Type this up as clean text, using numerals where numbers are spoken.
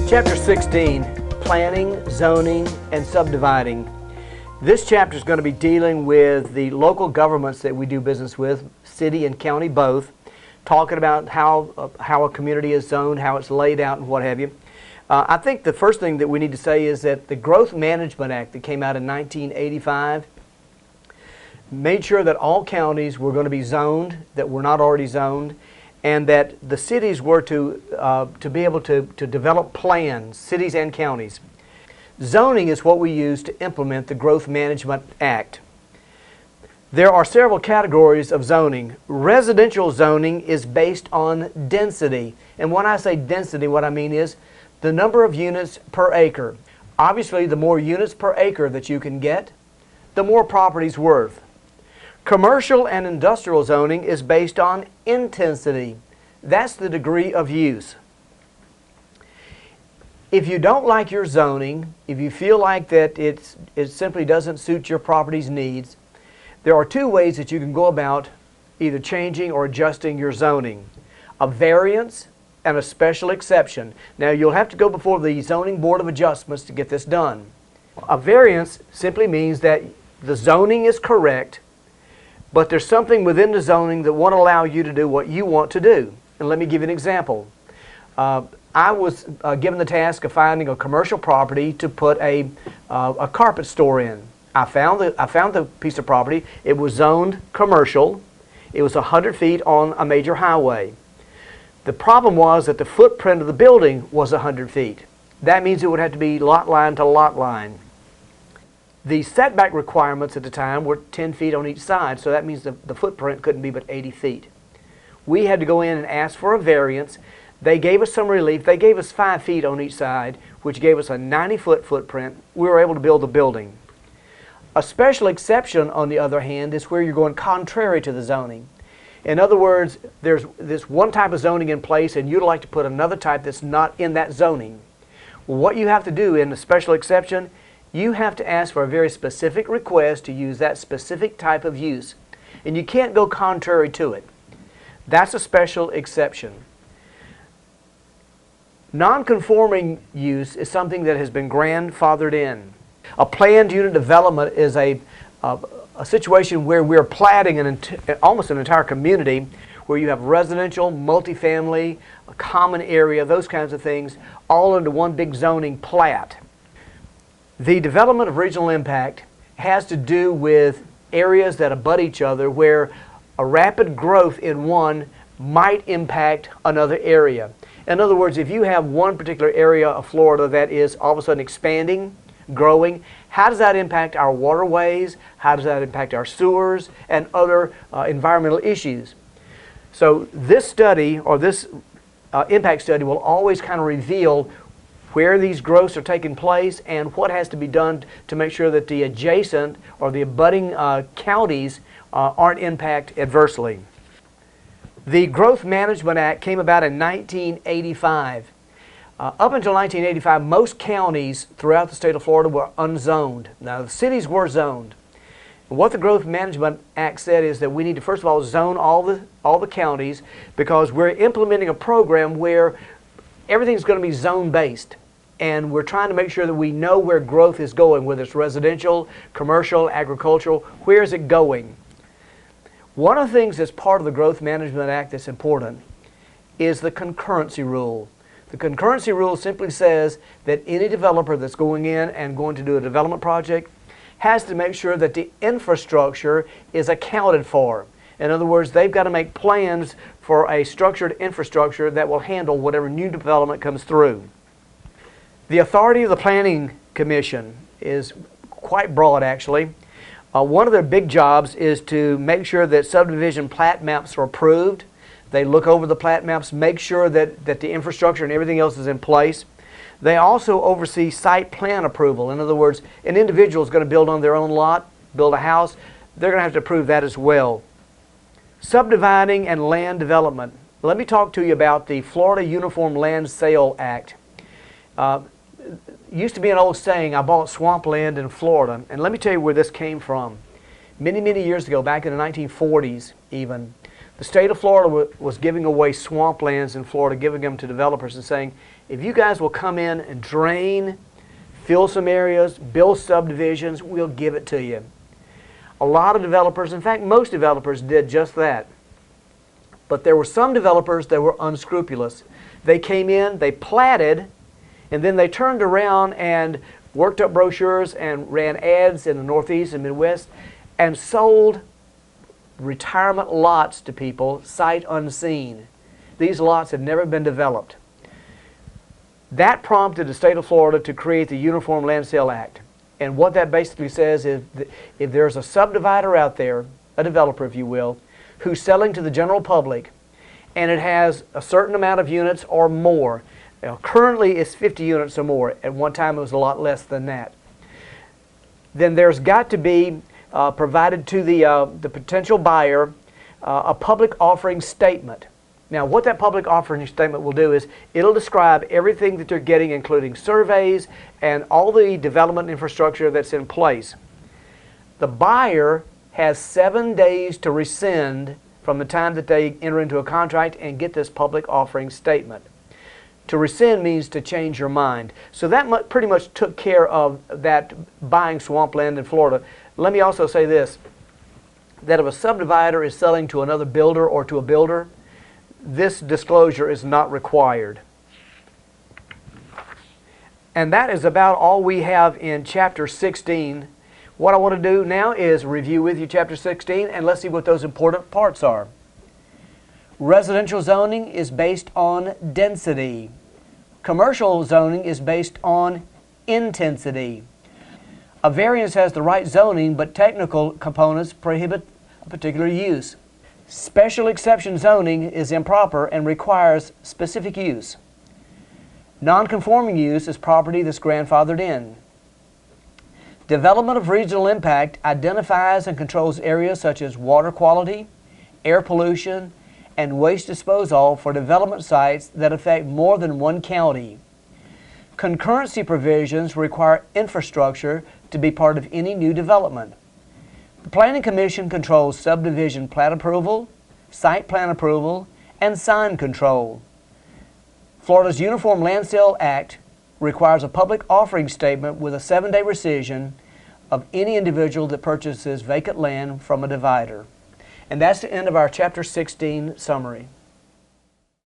Chapter 16, Planning, Zoning, and Subdividing. This chapter is going to be dealing with the local governments that we do business with, city and county both, talking about how a community is zoned, how it's laid out, and what have you. I think the first thing that we need to say is that the Growth Management Act that came out in 1985 made sure that all counties were going to be zoned, that were not already zoned, and that the cities were to be able to develop plans, cities and counties. Zoning is what we use to implement the Growth Management Act. There are several categories of zoning. Residential zoning is based on density. And when I say density, what I mean is the number of units per acre. Obviously, the more units per acre that you can get, the more property's worth. Commercial and industrial zoning is based on intensity. That's the degree of use. If you don't like your zoning, if you feel like that it simply doesn't suit your property's needs, there are two ways that you can go about either changing or adjusting your zoning. A variance and a special exception. Now, you'll have to go before the Zoning Board of Adjustments to get this done. A variance simply means that the zoning is correct, but there's something within the zoning that won't allow you to do what you want to do. And let me give you an example. I was given the task of finding a commercial property to put a carpet store in. I found the piece of property. It was zoned commercial. It was 100 feet on a major highway. The problem was that the footprint of the building was 100 feet. That means it would have to be lot line to lot line. The setback requirements at the time were 10 feet on each side, so that means the footprint couldn't be but 80 feet. We had to go in and ask for a variance. They gave us some relief. They gave us 5 feet on each side, which gave us a 90-foot footprint. We were able to build the building. A special exception, on the other hand, is where you're going contrary to the zoning. In other words, there's this one type of zoning in place, and you'd like to put another type that's not in that zoning. Well, what you have to do in a special exception, you have to ask for a very specific request to use that specific type of use. And you can't go contrary to it. That's a special exception. Non-conforming use is something that has been grandfathered in. A planned unit development is a situation where we're platting almost an entire community where you have residential, multifamily, a common area, those kinds of things, all into one big zoning plat. The development of regional impact has to do with areas that abut each other where a rapid growth in one might impact another area. In other words, if you have one particular area of Florida that is all of a sudden expanding, growing, how does that impact our waterways? How does that impact our sewers and other environmental issues? So this study, or this impact study, will always kind of reveal where these growths are taking place and what has to be done to make sure that the adjacent or the abutting counties aren't impacted adversely. The Growth Management Act came about in 1985. Up until 1985, most counties throughout the state of Florida were unzoned. Now, the cities were zoned. And what the Growth Management Act said is that we need to, first of all, zone all the counties, because we're implementing a program where everything's going to be zone-based. And we're trying to make sure that we know where growth is going, whether it's residential, commercial, agricultural, where is it going? One of the things that's part of the Growth Management Act that's important is the concurrency rule. The concurrency rule simply says that any developer that's going in and going to do a development project has to make sure that the infrastructure is accounted for. In other words, they've got to make plans for a structured infrastructure that will handle whatever new development comes through. The authority of the Planning Commission is quite broad, actually. One of their big jobs is to make sure that subdivision plat maps are approved. They look over the plat maps, make sure that the infrastructure and everything else is in place. They also oversee site plan approval. In other words, an individual is going to build on their own lot, build a house. They're going to have to approve that as well. Subdividing and land development. Let me talk to you about the Florida Uniform Land Sale Act. Used to be an old saying, I bought swampland in Florida. And let me tell you where this came from. Many, many years ago, back in the 1940s even, The state of Florida was giving away swamplands in Florida, giving them to developers and saying, if you guys will come in and drain, fill some areas, build subdivisions, we'll give it to you. A lot of developers, in fact most developers, did just that. But there were some developers that were unscrupulous. They came in, they platted, and then they turned around and worked up brochures and ran ads in the Northeast and Midwest and sold retirement lots to people sight unseen. These lots had never been developed. That prompted the state of Florida to create the Uniform Land Sale Act. And what that basically says is that if there's a subdivider out there, a developer if you will, who's selling to the general public and it has a certain amount of units or more, currently it's 50 units or more, at one time it was a lot less than that, then there's got to be provided to the potential buyer a public offering statement. Now what that public offering statement will do is it'll describe everything that they're getting, including surveys and all the development infrastructure that's in place. The buyer has 7 days to rescind from the time that they enter into a contract and get this public offering statement. To rescind means to change your mind. So that pretty much took care of that buying swampland in Florida. Let me also say this, that if a subdivider is selling to another builder or to a builder, this disclosure is not required. And that is about all we have in chapter 16. What I want to do now is review with you chapter 16 and let's see what those important parts are. Residential zoning is based on density. Commercial zoning is based on intensity. A variance has the right zoning, but technical components prohibit a particular use. Special exception zoning is improper and requires specific use. Non-conforming use is property that's grandfathered in. Development of regional impact identifies and controls areas such as water quality, air pollution, and waste disposal for development sites that affect more than one county. Concurrency provisions require infrastructure to be part of any new development. The Planning Commission controls subdivision plat approval, site plan approval, and sign control. Florida's Uniform Land Sale Act requires a public offering statement with a 7-day rescission of any individual that purchases vacant land from a divider. And that's the end of our chapter 16 summary.